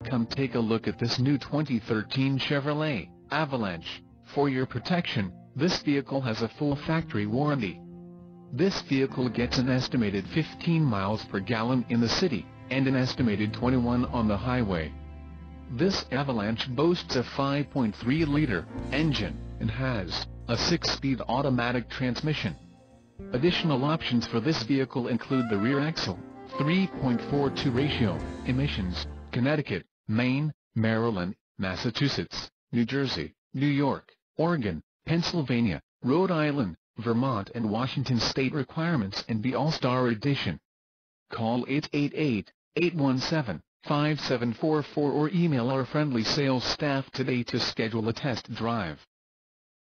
Come take a look at this new 2013 Chevrolet Avalanche. For your protection, this vehicle has a full factory warranty. This vehicle gets an estimated 15 miles per gallon in the city, and an estimated 21 on the highway. This Avalanche boasts a 5.3-liter engine, and has a 6-speed automatic transmission. Additional options for this vehicle include the rear axle, 3.42 ratio, emissions, Connecticut, Maine, Maryland, Massachusetts, New Jersey, New York, Oregon, Pennsylvania, Rhode Island, Vermont and Washington state requirements, and the All-Star Edition. Call 888-817-5744 or email our friendly sales staff today to schedule a test drive.